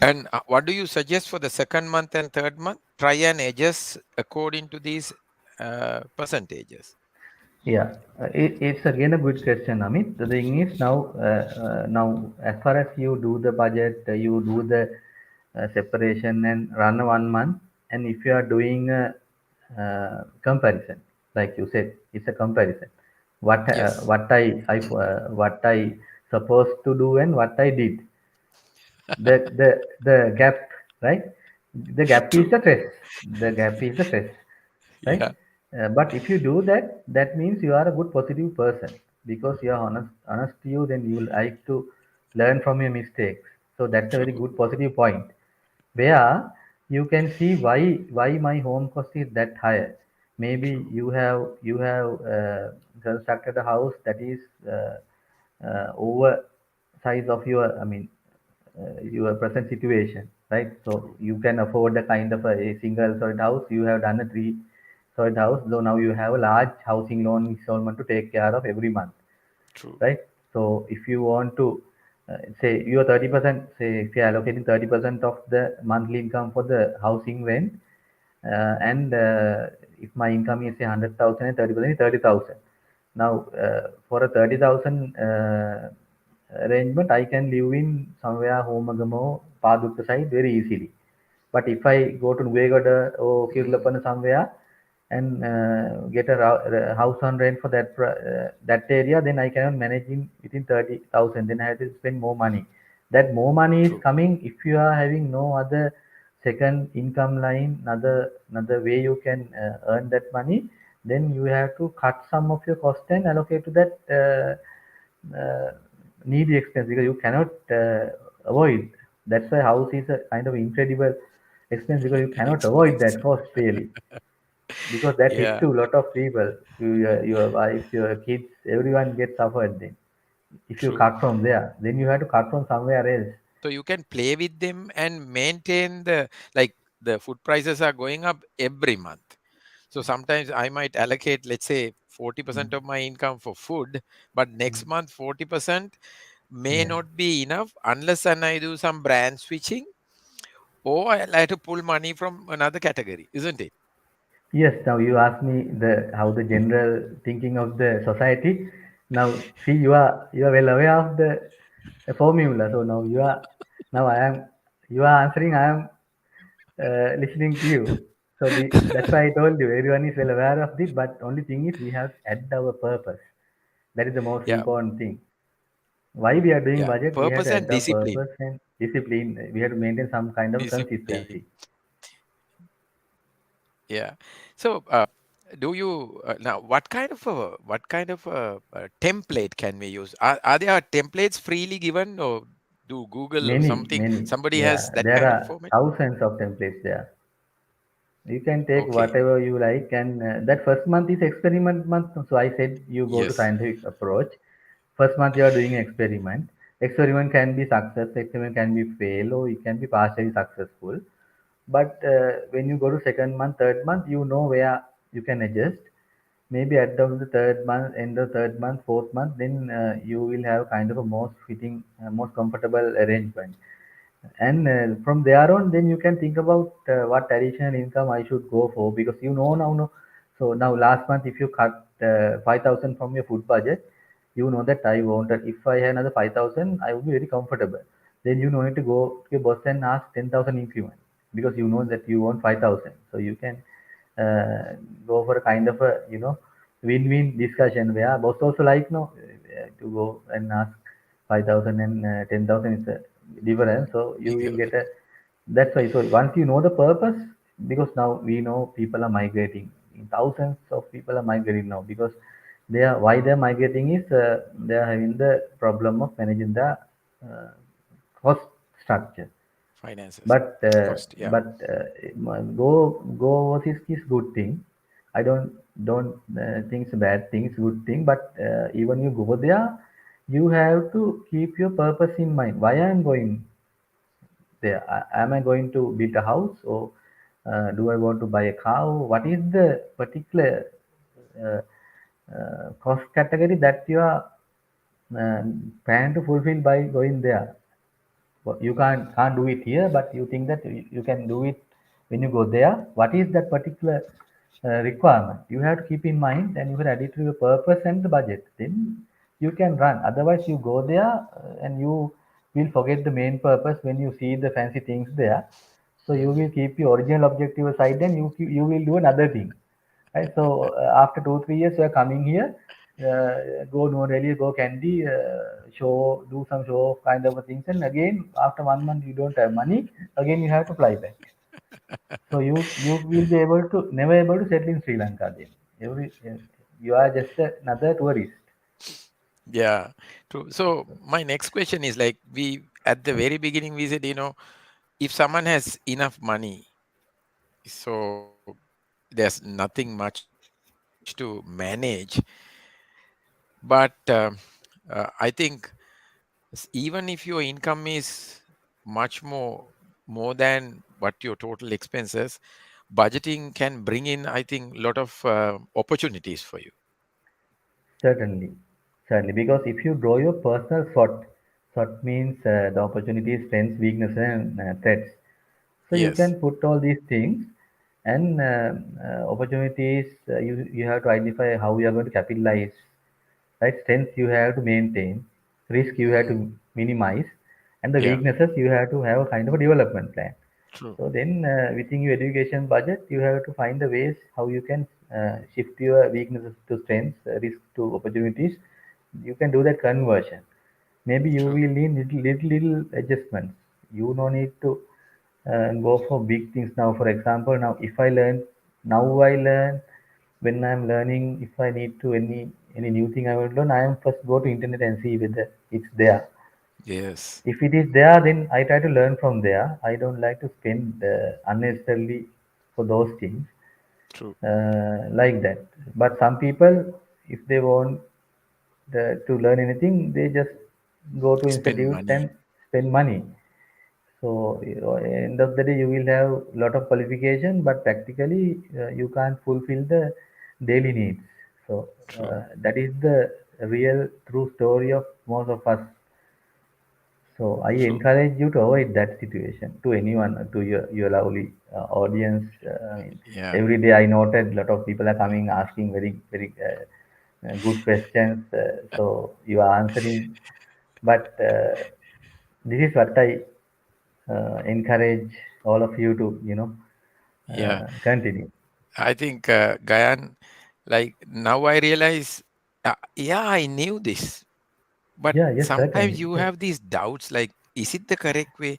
And what do you suggest for the second month and third month? Try and adjust according to these percentages. Yeah. It's again a good question, Amit. The thing is now as far as you do the budget, you do the separation and run 1 month, and if you are doing a comparison, like you said, it's a comparison. Yes. What I supposed to do and what I did, the gap, right? The gap is True. the stress. The gap is the stress, right? Yeah. But if you do that, that means you are a good positive person, because you are honest to you. Then you like to learn from your mistakes. So that's a very True. good positive point, where you can see why my home cost is that higher. Maybe True. you have constructed a house that is over size of your, I mean, your present situation, right? So True. you can afford a kind of a single solid house. You have done a three solid house, so now you have a large housing loan installment to take care of every month, True. right? So if you want to say you are 30%, say if you are allocating 30% of the monthly income for the housing rent, and if my income is say 100,000 and 30% is 30,000. Now for a 30,000 arrangement, I can live in somewhere Homagamo, Padukka side very easily. But if I go to Nuegada or Mm, Kirlapana somewhere and get a house on rent for that area, then I cannot manage in within 30,000. Then I have to spend more money. That more money is true. coming if you are having no other second income line, another way you can earn that money. Then you have to cut some of your cost and allocate to that needy expense, because you cannot avoid. That's why house is a kind of incredible expense, because you cannot avoid Expense. that cost really, because that hits Yeah. to a lot of people. Your wife, your kids, everyone gets suffered then. If you True. cut from there, then you have to cut from somewhere else. So you can play with them and maintain the, like, the food prices are going up every month. So sometimes I might allocate, let's say, 40% of my income for food, but next month 40% may Yeah. not be enough unless and I do some brand switching, or I like to pull money from another category, isn't it? Yes, now you ask me the how the general thinking of the society. Now see, you are well aware of the. a formula. So now I am you are answering. I am listening to you. So that's why I told you everyone is well aware of this. But only thing is we have to add our purpose. That is the most Yeah, important thing. Why we are doing yeah. budget? We have Purpose to and add our discipline. purpose and discipline. We have to maintain some kind of Discipline. consistency. Yeah. So, do you now? What kind of a template can we use? Are there templates freely given, or do Google or something? Many. Somebody Yeah, has that there kind of are format. thousands of templates there. You can take Okay. whatever you like, and that first month is experiment month. So I said you go to Yes. scientific approach. First month you are doing experiment. Experiment can be success, experiment can be fail, or it can be partially successful. But when you go to second month, third month, you know where you can adjust. Maybe at the third month, end of third month, fourth month, then you will have kind of a most fitting, most comfortable arrangement. And from there on, then you can think about what additional income I should go for, because you know now. No, so now last month, if you cut 5,000 from your food budget, you know that I wanted. If I had another 5,000, I would be very comfortable. Then you don't need to go to your boss and ask 10,000 increment, because you know that you want 5,000. So you can uh, go for a kind of a win-win discussion where boss also like no to go and ask 5,000 and 10,000 is a difference. So you will get a, that's why. So once you know the purpose, because now we know people are migrating. Thousands of people are migrating now, because they are why they are migrating is they are having the problem of managing the uh, cost structure. Finances. But Cost. Yeah. go overseas is good thing. I don't think it's a bad thing. It's a good thing. But even you go there, you have to keep your purpose in mind. Why I am going there? Am I going to build a house, or do I want to buy a car? What is the particular uh, cost category that you are planning to fulfill by going there? You can't do it here, but you think that you can do it when you go there. What is that particular requirement? You have to keep in mind, and you can add it to your purpose and the budget. Then you can run. Otherwise, you go there and you will forget the main purpose when you see the fancy things there. So you will keep your original objective aside, and you will do another thing. Right? So after 2 3 years, you are coming here, go no really go candy, show, do some show off kind of a things, and again after 1 month you don't have money. Again you have to fly back. So you will be able to never able to settle in Sri Lanka then. You are just another tourist. Yeah. True. So my next question is like we at the very beginning we said, if someone has enough money, so there's nothing much to manage. But I think even if your income is much more than what your total expenses, budgeting can bring in, I think, a lot of opportunities for you. Certainly, certainly, because if you draw your personal SWOT means the opportunities, strengths, weaknesses, and threats. So you Yes. can put all these things, and opportunities. You have to identify how you are going to capitalize. Right, strengths you have to maintain, risk you have to Mm, minimize, and the yeah. weaknesses you have to have a kind of a development plan. True. So then, within your education budget, you have to find the ways how you can shift your weaknesses to strengths, risk to opportunities. You can do that conversion. Maybe you True. will need little adjustments. You no need to go for big things now. For example, now if I learn, now I learn when I'm learning. If I need to any new thing I want to learn, I am first go to internet and see whether it's there. Yes. If it is there, then I try to learn from there. I don't like to spend unnecessarily for those things True. like that. But some people, if they want to learn anything, they just go to Spend institutes money. and spend money. So end of the day, you will have lot of qualification, but practically you can't fulfill the daily needs. So True. that is the real true story of most of us. So I True. encourage you to avoid that situation to anyone, to your lovely audience. Yeah. Every day I noted a lot of people are coming asking very good questions. So you are answering. But this is what I encourage all of you to, Yeah, continue. I think Gayan, like now I realize, yeah, I knew this, but Yeah, yes, sometimes certainly. you Yes. have these doubts, like, is it the correct way?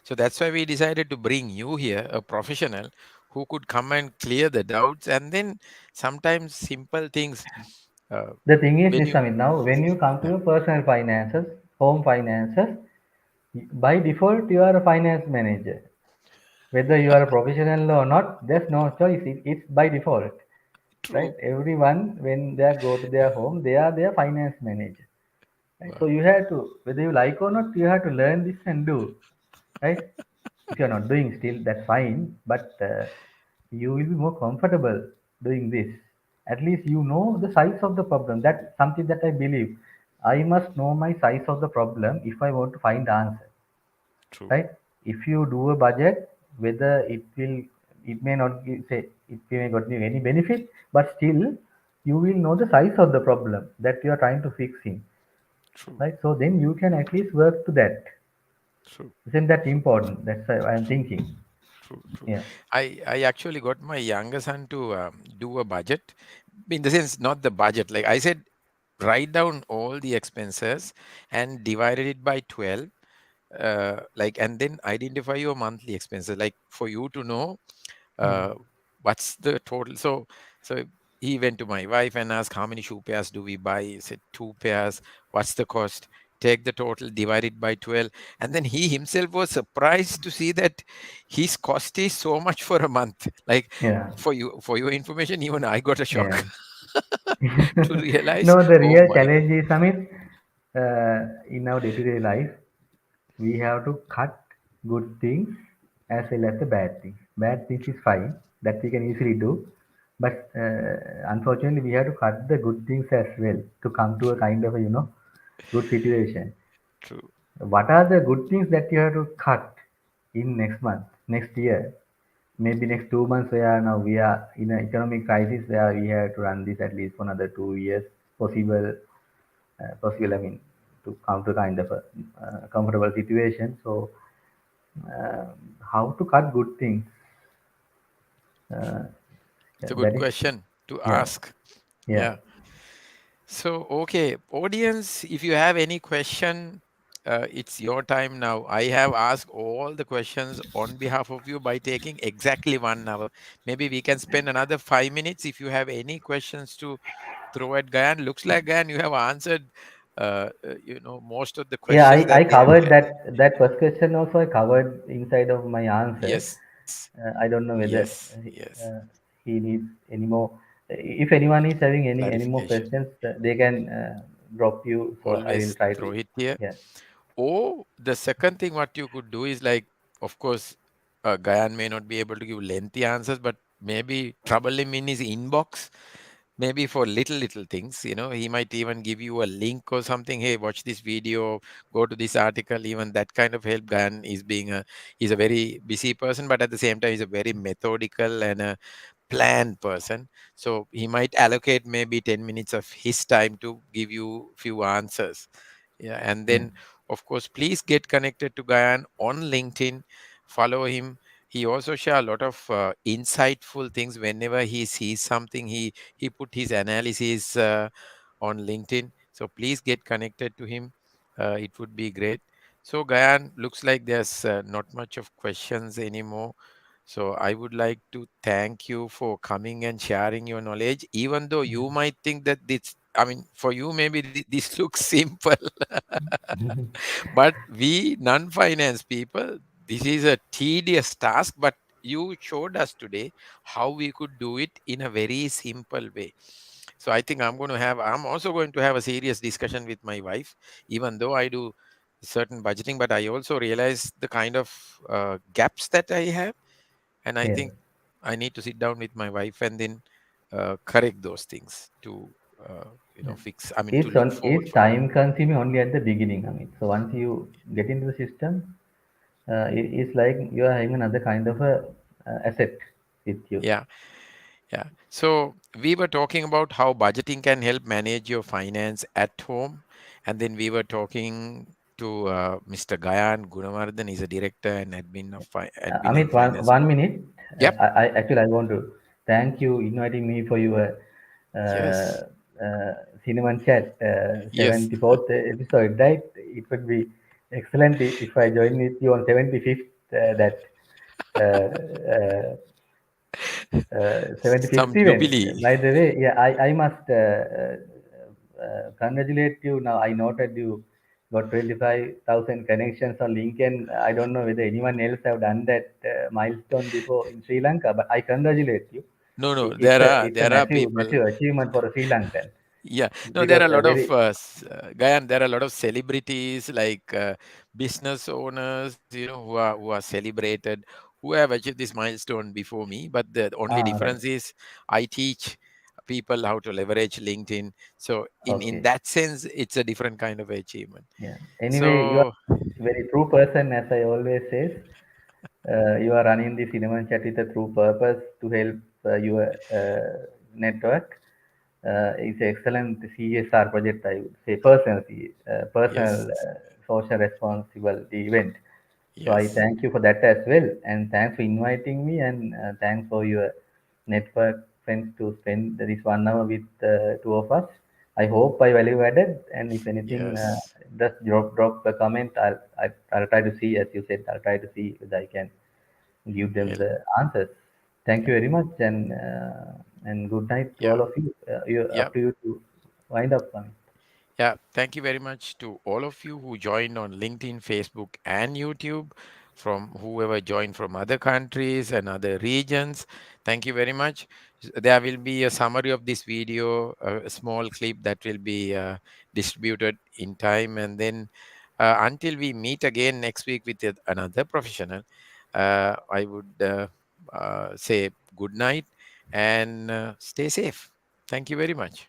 So that's why we decided to bring you here, a professional who could come and clear the doubts, and then sometimes simple things. Uh, The thing is when this, you, Amit, now when you come to yeah, your personal finances, home finances, by default you are a finance manager. Whether you are a professional or not, there's no choice. It's by default, right? true. Everyone, when they go to their home, they are their finance manager. Right? So Wow, you have to, whether you like or not, you have to learn this and do, right? If you're not doing still, that's fine, but you will be more comfortable doing this. At least you know the size of the problem. That's something that I believe. I must know my size of the problem if I want to find the answer, true, right? If you do a budget, whether it may not give, say, it may not give any benefit, but still you will know the size of the problem that you are trying to fix in, true, right? So then you can at least work to that. true, Isn't that true, important? That's what I'm thinking. true, true. Yeah, I actually got my younger son to do a budget, in the sense, not the budget. Like I said, write down all the expenses and divided it by 12, like, and then identify your monthly expenses, like for you to know yeah, uh, what's the total. So he went to my wife and asked, how many shoe pairs do we buy? He said, two pairs. What's the cost? Take the total, divide it by 12. And then he himself was surprised to see that his cost is so much for a month. Like, yeah, for your information, even I got a yeah. shock to realize, No, the oh real my God. challenge is, Amit, in our day-to-day life, we have to cut good things as well as the bad things. Bad things is fine, that we can easily do, but unfortunately, we have to cut the good things as well to come to a True, kind of a, good situation. true. What are the good things that you have to cut in next month, next year, maybe next 2 months, where now we are in an economic crisis where we have to run this at least for another 2 years, possible, possible, I mean, to come to kind of a comfortable situation. So, uh, how to cut good things? Uh, It's a that good is, question to yeah, ask. yeah, Yeah. So, okay, audience, if you have any question, it's your time now. I have asked all the questions on behalf of you by taking exactly 1 hour. Maybe we can spend another 5 minutes if you have any questions to throw at Gayan. Looks like Gayan, you have answered, most of the yeah. questions I that they covered had. that first question also. I covered inside of my answer. Yes, I don't know whether yes. he needs any more. If anyone is having any more Clarification. questions, they can drop you. So I will Always try to. throw it here. Yeah, Or the second thing what you could do is, like, of course, Gayan may not be able to give lengthy answers, but maybe trouble him in his inbox. Maybe for little things, he might even give you a link or something. Hey, watch this video, go to this article. Even that kind of help. Gayan is he's a very busy person, but at the same time, he's a very methodical and a planned person. So he might allocate maybe 10 minutes of his time to give you few answers. Yeah, and yeah, then of course, please get connected to Gayan on LinkedIn. Follow him. He also share a lot of insightful things. Whenever he sees something, he put his analysis on LinkedIn. So please get connected to him. It would be great. So Gayan, looks like there's not much of questions anymore. So I would like to thank you for coming and sharing your knowledge, even though you might think that this, I mean, for you, maybe this looks simple, but we non-finance people, this is a tedious task, but you showed us today how we could do it in a very simple way. So I think I'm also going to have a serious discussion with my wife, even though I do certain budgeting, but I also realize the kind of gaps that I have. And I yeah. think I need to sit down with my wife and then correct those things to, fix, I mean, to look forward It's for it. time consuming only at the beginning. I mean, so once you get into the system, it's like you are having another kind of a asset with you. Yeah. Yeah. So we were talking about how budgeting can help manage your finance at home. And then we were talking to Mr. Gayan Gunawardhan. He's a director and admin and Amit, finance. one minute. Yep. I actually I want to thank you inviting me for your Yes. Cinnamon Chat Yes. 74th episode, right? It would be excellent if I join with you on 75th. That uh, uh, 75th Some event. jubilee. By the way, yeah, I must congratulate you. Now I noted you got 25,000 connections on LinkedIn. I don't know whether anyone else have done that milestone before in Sri Lanka, but I congratulate you. No, no. It's a There are massive people. massive achievement for a Sri Lankan Yeah, no, there because are a a lot of very Gayan. There are a lot of celebrities like business owners, who are celebrated, who have achieved this milestone before me. But the only right, difference is I teach people how to leverage LinkedIn. So in okay, that sense, it's a different kind of achievement. yeah. Anyway, you are So very true person, as I always says. You are running the Cinnamon Chat with a true purpose to help your network. It's an excellent CSR project, I would say, personal yes, social responsibility event. So I yes, thank you for that as well, and thanks for inviting me, and thanks for your network friends to spend this 1 hour with two of us. I hope I value added, and if anything, yes, just drop a comment. I'll try to see, as you said, I'll try to see whether I can give them well, the answers. Thank yeah, you very much, and good night to yeah, all of you. yeah. Up to you to wind up. Amit. Yeah, thank you very much to all of you who joined on LinkedIn, Facebook, and YouTube, from whoever joined from other countries and other regions. Thank you very much. There will be a summary of this video, a small clip that will be distributed in time. And then until we meet again next week with another professional, I would say good night and stay safe. Thank you very much.